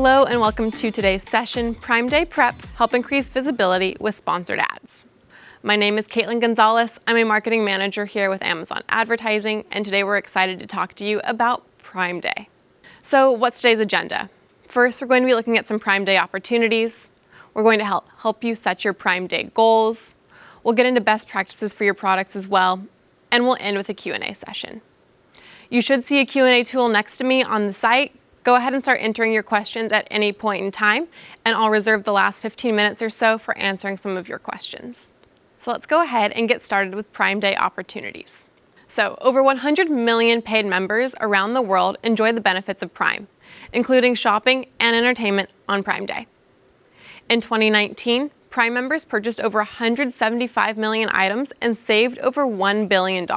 Hello and welcome to today's session, Prime Day Prep, Help Increase Visibility with Sponsored Ads. My name is Caitlin Gonzalez. I'm a marketing manager here with Amazon Advertising, and today we're excited to talk to you about Prime Day. So what's today's agenda? First, we're going to be looking at some Prime Day opportunities. We're going to help you set your Prime Day goals. We'll get into best practices for your products as well, and we'll end with a Q&A session. You should see a Q&A tool next to me on the site. Go ahead and start entering your questions at any point in time, and I'll reserve the last 15 minutes or so for answering some of your questions. So let's go ahead and get started with Prime Day opportunities. So over 100 million paid members around the world enjoy the benefits of Prime, including shopping and entertainment on Prime Day. In 2019, Prime members purchased over 175 million items and saved over $1 billion.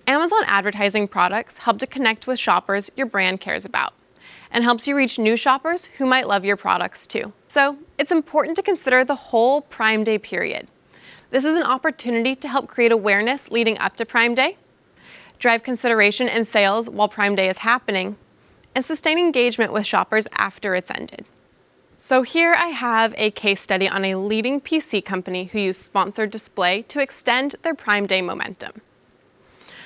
Amazon Advertising products help to connect with shoppers your brand cares about, and helps you reach new shoppers who might love your products too. So it's important to consider the whole Prime Day period. This is an opportunity to help create awareness leading up to Prime Day, drive consideration and sales while Prime Day is happening, and sustain engagement with shoppers after it's ended. So here I have a case study on a leading PC company who used sponsored display to extend their Prime Day momentum.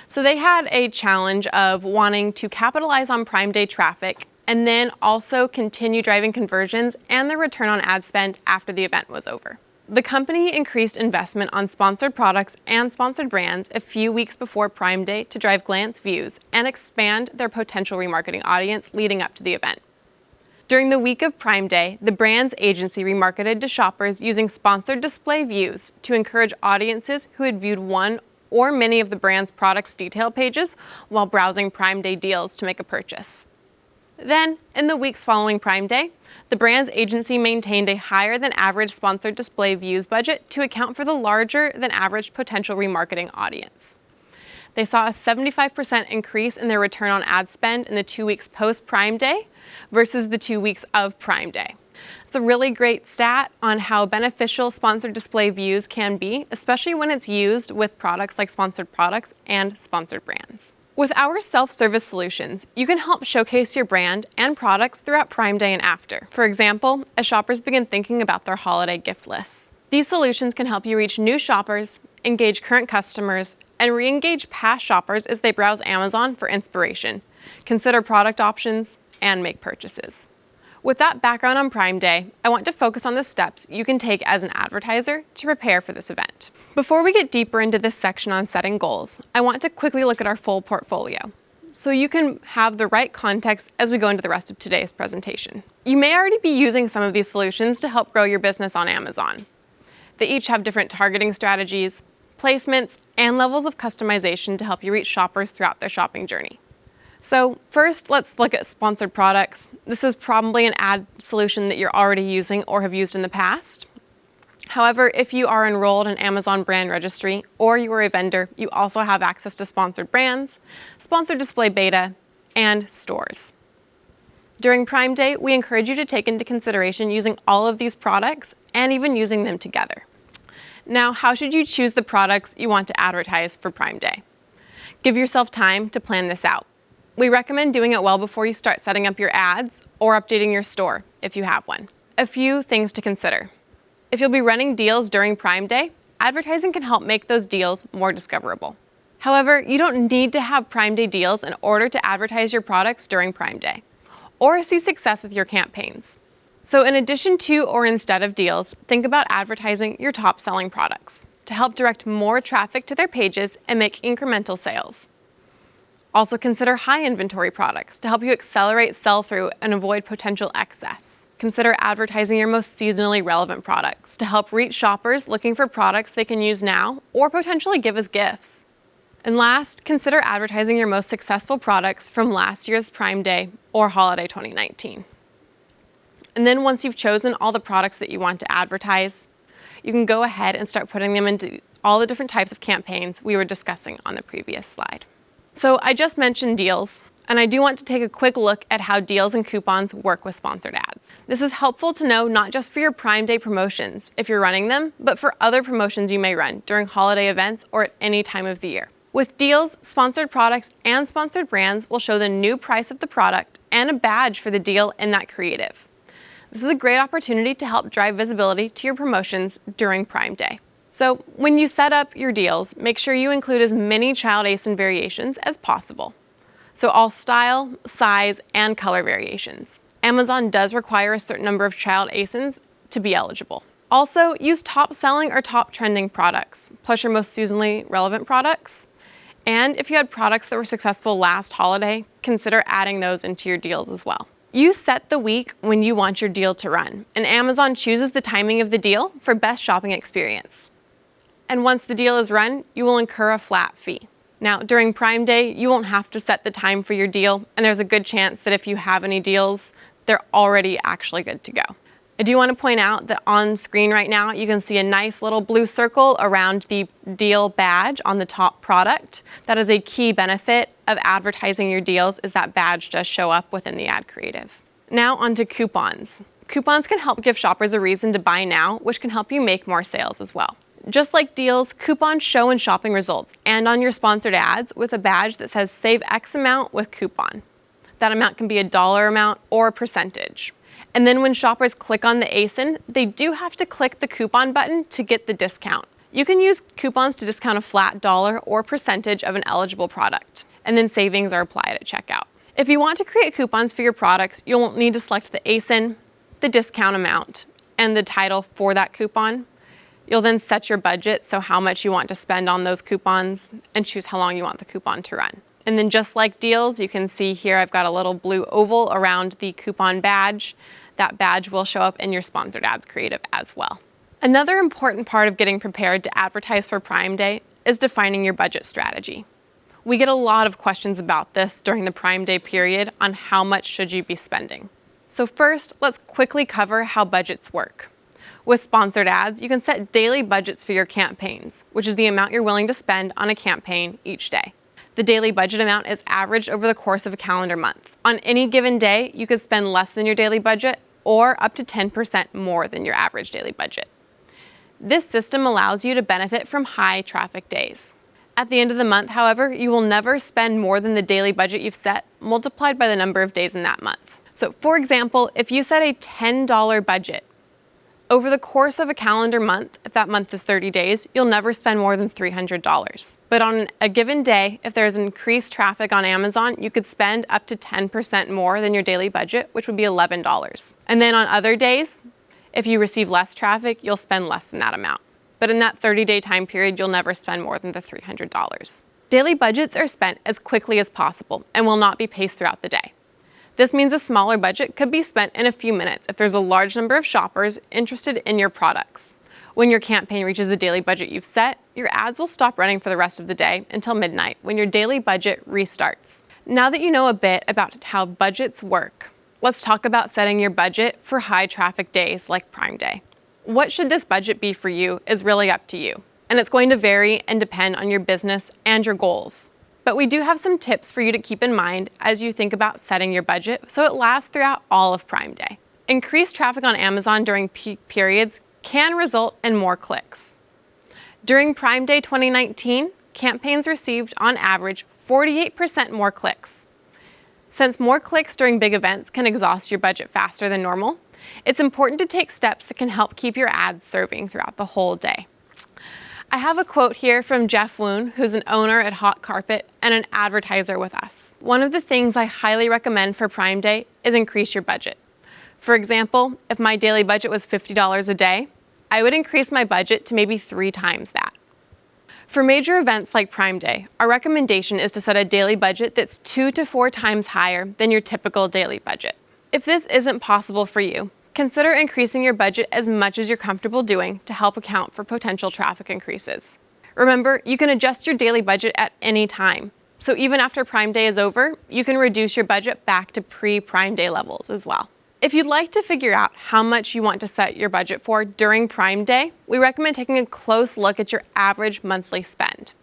So they had a challenge of wanting to capitalize on Prime Day traffic and then also continue driving conversions and the return on ad spend after the event was over. The company increased investment on sponsored products and sponsored brands a few weeks before Prime Day to drive glance views and expand their potential remarketing audience leading up to the event. During the week of Prime Day, the brand's agency remarketed to shoppers using sponsored display views to encourage audiences who had viewed one or many of the brand's products detail pages while browsing Prime Day deals to make a purchase. Then, in the weeks following Prime Day, the brand's agency maintained a higher than average sponsored display views budget to account for the larger than average potential remarketing audience. They saw a 75% increase in their return on ad spend in the 2 weeks post Prime Day versus the 2 weeks of Prime Day. It's a really great stat on how beneficial sponsored display views can be, especially when it's used with products like sponsored products and sponsored brands. With our self-service solutions, you can help showcase your brand and products throughout Prime Day and after. For example, as shoppers begin thinking about their holiday gift lists. These solutions can help you reach new shoppers, engage current customers, and re-engage past shoppers as they browse Amazon for inspiration, consider product options, and make purchases. With that background on Prime Day, I want to focus on the steps you can take as an advertiser to prepare for this event. Before we get deeper into this section on setting goals, I want to quickly look at our full portfolio, so you can have the right context as we go into the rest of today's presentation. You may already be using some of these solutions to help grow your business on Amazon. They each have different targeting strategies, placements, and levels of customization to help you reach shoppers throughout their shopping journey. So first, let's look at sponsored products. This is probably an ad solution that you're already using or have used in the past. However, if you are enrolled in Amazon Brand Registry or you are a vendor, you also have access to sponsored brands, sponsored display beta, and stores. During Prime Day, we encourage you to take into consideration using all of these products and even using them together. Now, how should you choose the products you want to advertise for Prime Day? Give yourself time to plan this out. We recommend doing it well before you start setting up your ads or updating your store if you have one. A few things to consider. If you'll be running deals during Prime Day, advertising can help make those deals more discoverable. However, you don't need to have Prime Day deals in order to advertise your products during Prime Day or see success with your campaigns. So in addition to or instead of deals, think about advertising your top selling products to help direct more traffic to their pages and make incremental sales. Also consider high inventory products to help you accelerate sell-through and avoid potential excess. Consider advertising your most seasonally relevant products to help reach shoppers looking for products they can use now or potentially give as gifts. And last, consider advertising your most successful products from last year's Prime Day or Holiday 2019. And then once you've chosen all the products that you want to advertise, you can go ahead and start putting them into all the different types of campaigns we were discussing on the previous slide. So I just mentioned deals, and I do want to take a quick look at how deals and coupons work with sponsored ads. This is helpful to know not just for your Prime Day promotions, if you're running them, but for other promotions you may run during holiday events or at any time of the year. With deals, sponsored products and sponsored brands will show the new price of the product and a badge for the deal in that creative. This is a great opportunity to help drive visibility to your promotions during Prime Day. So when you set up your deals, make sure you include as many child ASIN variations as possible. So all style, size, and color variations. Amazon does require a certain number of child ASINs to be eligible. Also, use top selling or top trending products, plus your most seasonally relevant products. And if you had products that were successful last holiday, consider adding those into your deals as well. You set the week when you want your deal to run, and Amazon chooses the timing of the deal for best shopping experience. And once the deal is run, you will incur a flat fee. Now, during Prime Day, you won't have to set the time for your deal, and there's a good chance that if you have any deals, they're already actually good to go. I do want to point out that on screen right now, you can see a nice little blue circle around the deal badge on the top product. That is a key benefit of advertising your deals, is that badge does show up within the ad creative. Now onto coupons. Coupons can help give shoppers a reason to buy now, which can help you make more sales as well. Just like deals, coupons show in shopping results and on your sponsored ads with a badge that says save X amount with coupon. That amount can be a dollar amount or a percentage. And then when shoppers click on the ASIN, they do have to click the coupon button to get the discount. You can use coupons to discount a flat dollar or percentage of an eligible product, and then savings are applied at checkout. If you want to create coupons for your products, you'll need to select the ASIN, the discount amount, and the title for that coupon. You'll then set your budget, so how much you want to spend on those coupons, and choose how long you want the coupon to run. And then just like deals, you can see here I've got a little blue oval around the coupon badge. That badge will show up in your sponsored ads creative as well. Another important part of getting prepared to advertise for Prime Day is defining your budget strategy. We get a lot of questions about this during the Prime Day period on how much should you be spending. So first, let's quickly cover how budgets work. With sponsored ads, you can set daily budgets for your campaigns, which is the amount you're willing to spend on a campaign each day. The daily budget amount is averaged over the course of a calendar month. On any given day, you could spend less than your daily budget or up to 10% more than your average daily budget. This system allows you to benefit from high traffic days. At the end of the month, however, you will never spend more than the daily budget you've set multiplied by the number of days in that month. So for example, if you set a $10 budget, over the course of a calendar month, if that month is 30 days, you'll never spend more than $300. But on a given day, if there's increased traffic on Amazon, you could spend up to 10% more than your daily budget, which would be $11. And then on other days, if you receive less traffic, you'll spend less than that amount. But in that 30-day time period, you'll never spend more than the $300. Daily budgets are spent as quickly as possible and will not be paced throughout the day. This means a smaller budget could be spent in a few minutes if there's a large number of shoppers interested in your products. When your campaign reaches the daily budget you've set, your ads will stop running for the rest of the day until midnight when your daily budget restarts. Now that you know a bit about how budgets work, let's talk about setting your budget for high traffic days like Prime Day. What should this budget be for you is really up to you, and it's going to vary and depend on your business and your goals. But we do have some tips for you to keep in mind as you think about setting your budget so it lasts throughout all of Prime Day. Increased traffic on Amazon during peak periods can result in more clicks. During Prime Day 2019, campaigns received on average 48% more clicks. Since more clicks during big events can exhaust your budget faster than normal, it's important to take steps that can help keep your ads serving throughout the whole day. I have a quote here from Jeff Woon, who's an owner at Hot Carpet and an advertiser with us. One of the things I highly recommend for Prime Day is increase your budget. For example, if my daily budget was $50 a day, I would increase my budget to maybe 3 times that. For major events like Prime Day, our recommendation is to set a daily budget that's 2 to 4 times higher than your typical daily budget. If this isn't possible for you, consider increasing your budget as much as you're comfortable doing to help account for potential traffic increases. Remember, you can adjust your daily budget at any time. So even after Prime Day is over, you can reduce your budget back to pre-Prime Day levels as well. If you'd like to figure out how much you want to set your budget for during Prime Day, we recommend taking a close look at your average monthly spend.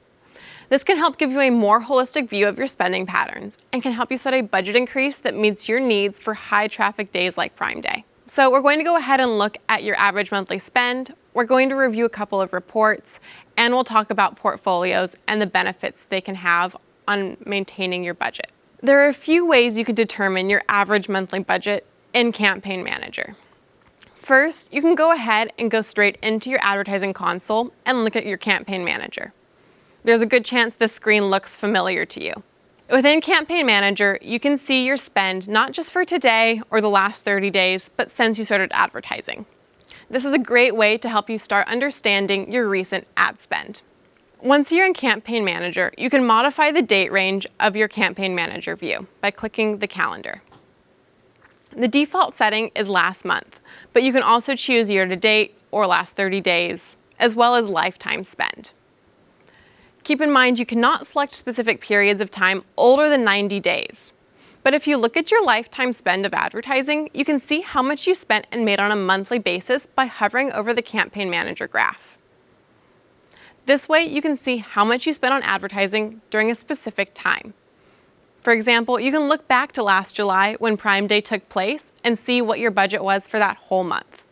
This can help give you a more holistic view of your spending patterns and can help you set a budget increase that meets your needs for high traffic days like Prime Day. So we're going to go ahead and look at your average monthly spend. We're going to review a couple of reports, and we'll talk about portfolios and the benefits they can have on maintaining your budget. There are a few ways you can determine your average monthly budget in Campaign Manager. First, you can go ahead and go straight into your advertising console and look at your campaign manager. There's a good chance this screen looks familiar to you. Within Campaign Manager, you can see your spend not just for today or the last 30 days, but since you started advertising. This is a great way to help you start understanding your recent ad spend. Once you're in Campaign Manager, you can modify the date range of your Campaign Manager view by clicking the calendar. The default setting is last month, but you can also choose year to date or last 30 days, as well as lifetime spend. Keep in mind you cannot select specific periods of time older than 90 days. But if you look at your lifetime spend of advertising, you can see how much you spent and made on a monthly basis by hovering over the Campaign Manager graph. This way, you can see how much you spent on advertising during a specific time. For example, you can look back to last July when Prime Day took place and see what your budget was for that whole month.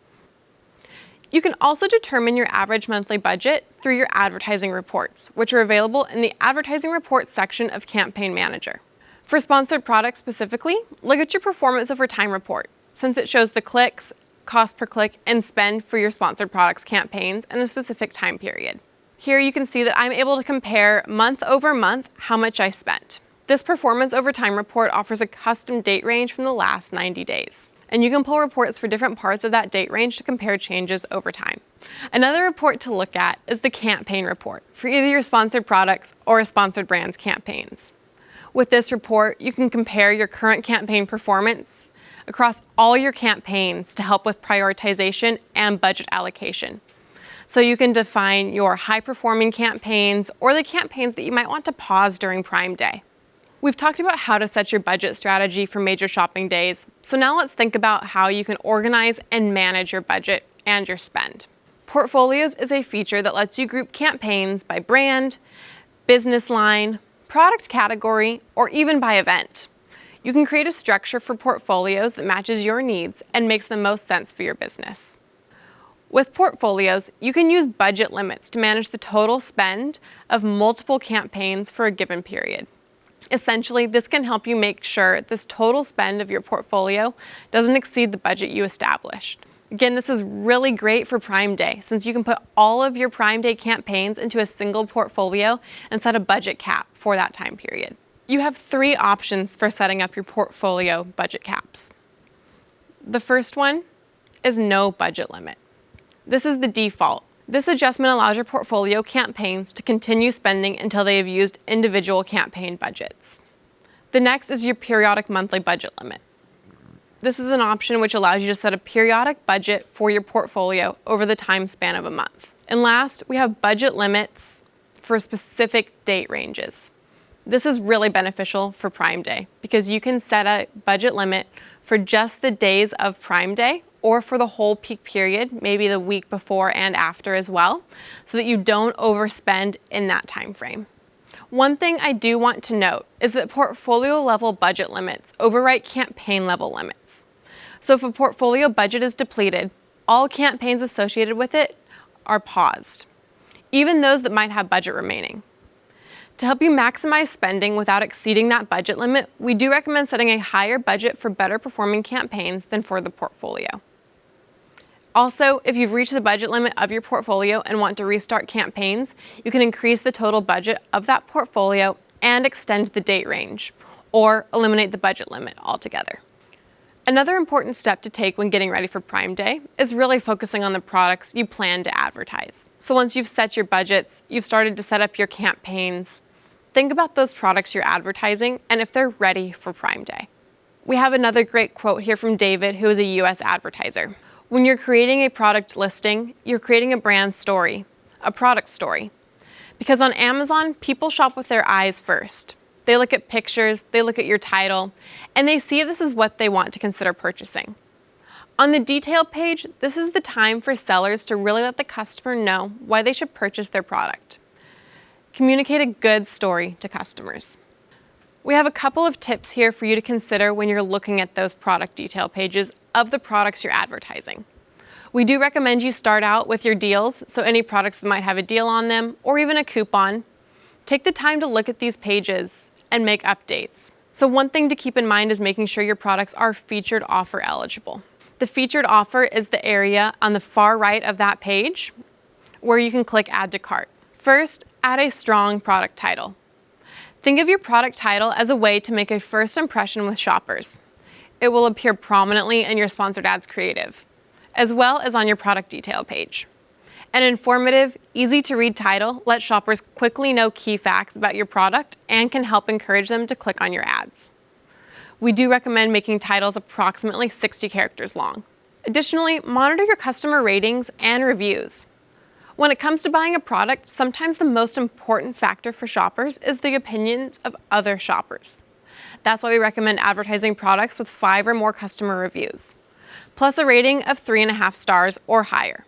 You can also determine your average monthly budget through your advertising reports, which are available in the Advertising Reports section of Campaign Manager. For sponsored products specifically, look at your Performance Over Time report, since it shows the clicks, cost per click, and spend for your sponsored products campaigns in a specific time period. Here you can see that I'm able to compare month over month how much I spent. This Performance Over Time report offers a custom date range from the last 90 days. And you can pull reports for different parts of that date range to compare changes over time. Another report to look at is the campaign report for either your sponsored products or sponsored brands campaigns. With this report, you can compare your current campaign performance across all your campaigns to help with prioritization and budget allocation. So you can define your high-performing campaigns or the campaigns that you might want to pause during Prime Day. We've talked about how to set your budget strategy for major shopping days, so now let's think about how you can organize and manage your budget and your spend. Portfolios is a feature that lets you group campaigns by brand, business line, product category, or even by event. You can create a structure for portfolios that matches your needs and makes the most sense for your business. With portfolios, you can use budget limits to manage the total spend of multiple campaigns for a given period. Essentially, this can help you make sure this total spend of your portfolio doesn't exceed the budget you established. Again, this is really great for Prime Day since you can put all of your Prime Day campaigns into a single portfolio and set a budget cap for that time period. You have 3 options for setting up your portfolio budget caps. The first one is no budget limit. This is the default. This adjustment allows your portfolio campaigns to continue spending until they have used individual campaign budgets. The next is your periodic monthly budget limit. This is an option which allows you to set a periodic budget for your portfolio over the time span of a month. And last, we have budget limits for specific date ranges. This is really beneficial for Prime Day because you can set a budget limit for just the days of Prime Day or for the whole peak period, maybe the week before and after as well, so that you don't overspend in that time frame. One thing I do want to note is that portfolio level budget limits overwrite campaign level limits. So if a portfolio budget is depleted, all campaigns associated with it are paused, even those that might have budget remaining. To help you maximize spending without exceeding that budget limit, we do recommend setting a higher budget for better performing campaigns than for the portfolio. Also, if you've reached the budget limit of your portfolio and want to restart campaigns, you can increase the total budget of that portfolio and extend the date range, or eliminate the budget limit altogether. Another important step to take when getting ready for Prime Day is really focusing on the products you plan to advertise. So once you've set your budgets, you've started to set up your campaigns, think about those products you're advertising and if they're ready for Prime Day. We have another great quote here from David, who is a US advertiser. When you're creating a product listing, you're creating a brand story, a product story. Because on Amazon, people shop with their eyes first. They look at pictures, they look at your title, and they see if this is what they want to consider purchasing. On the detail page, this is the time for sellers to really let the customer know why they should purchase their product. Communicate a good story to customers. We have a couple of tips here for you to consider when you're looking at those product detail pages of the products you're advertising. We do recommend you start out with your deals, so any products that might have a deal on them or even a coupon. Take the time to look at these pages and make updates. So one thing to keep in mind is making sure your products are featured offer eligible. The featured offer is the area on the far right of that page where you can click Add to Cart. First, add a strong product title. Think of your product title as a way to make a first impression with shoppers. It will appear prominently in your sponsored ads creative, as well as on your product detail page. An informative, easy-to-read title lets shoppers quickly know key facts about your product and can help encourage them to click on your ads. We do recommend making titles approximately 60 characters long. Additionally, monitor your customer ratings and reviews. When it comes to buying a product, sometimes the most important factor for shoppers is the opinions of other shoppers. That's why we recommend advertising products with 5 or more customer reviews, plus a rating of 3.5 stars or higher.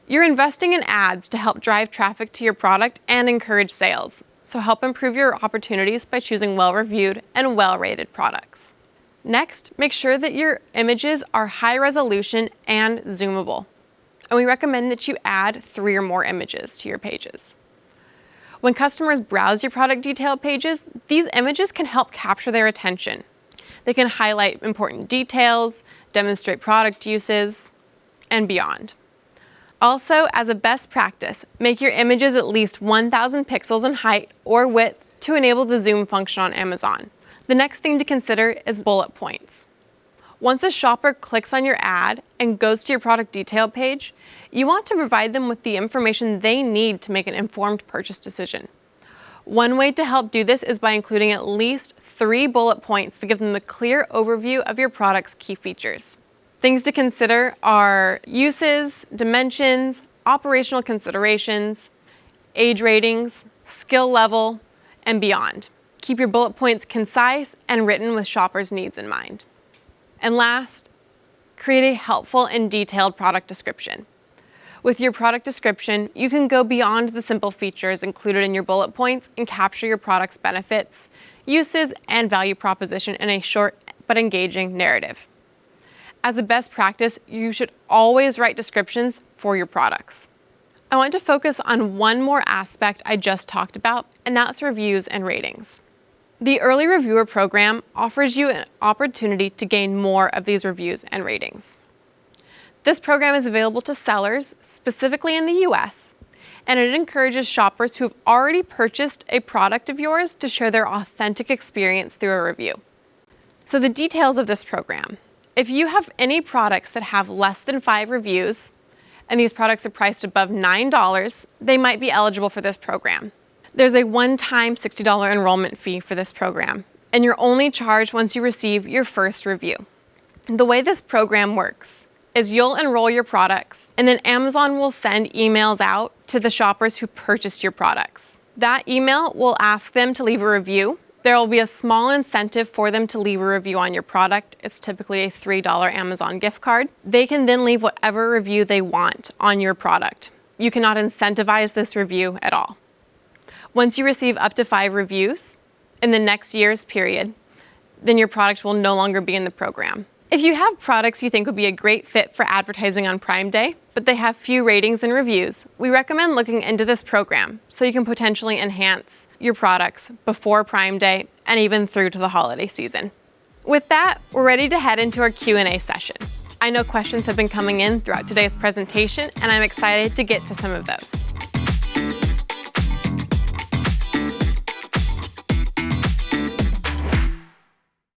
You're investing in ads to help drive traffic to your product and encourage sales, so help improve your opportunities by choosing well-reviewed and well-rated products. Next, make sure that your images are high resolution and zoomable, and we recommend that you add 3 or more images to your pages. When customers browse your product detail pages, these images can help capture their attention. They can highlight important details, demonstrate product uses, and beyond. Also, as a best practice, make your images at least 1,000 pixels in height or width to enable the zoom function on Amazon. The next thing to consider is bullet points. Once a shopper clicks on your ad and goes to your product detail page, you want to provide them with the information they need to make an informed purchase decision. One way to help do this is by including at least 3 bullet points to give them a clear overview of your product's key features. Things to consider are uses, dimensions, operational considerations, age ratings, skill level, and beyond. Keep your bullet points concise and written with shoppers' needs in mind. And last, create a helpful and detailed product description. With your product description, you can go beyond the simple features included in your bullet points and capture your product's benefits, uses, and value proposition in a short but engaging narrative. As a best practice, you should always write descriptions for your products. I want to focus on one more aspect I just talked about, and that's reviews and ratings. The Early Reviewer program offers you an opportunity to gain more of these reviews and ratings. This program is available to sellers, specifically in the US, and it encourages shoppers who have already purchased a product of yours to share their authentic experience through a review. So the details of this program. If you have any products that have less than 5 reviews, and these products are priced above $9, they might be eligible for this program. There's a one-time $60 enrollment fee for this program, and you're only charged once you receive your first review. The way this program works is you'll enroll your products, and then Amazon will send emails out to the shoppers who purchased your products. That email will ask them to leave a review. There will be a small incentive for them to leave a review on your product. It's typically a $3 Amazon gift card. They can then leave whatever review they want on your product. You cannot incentivize this review at all. Once you receive up to 5 reviews in the next year's period, then your product will no longer be in the program. If you have products you think would be a great fit for advertising on Prime Day, but they have few ratings and reviews, we recommend looking into this program so you can potentially enhance your products before Prime Day and even through to the holiday season. With that, we're ready to head into our Q&A session. I know questions have been coming in throughout today's presentation, and I'm excited to get to some of those.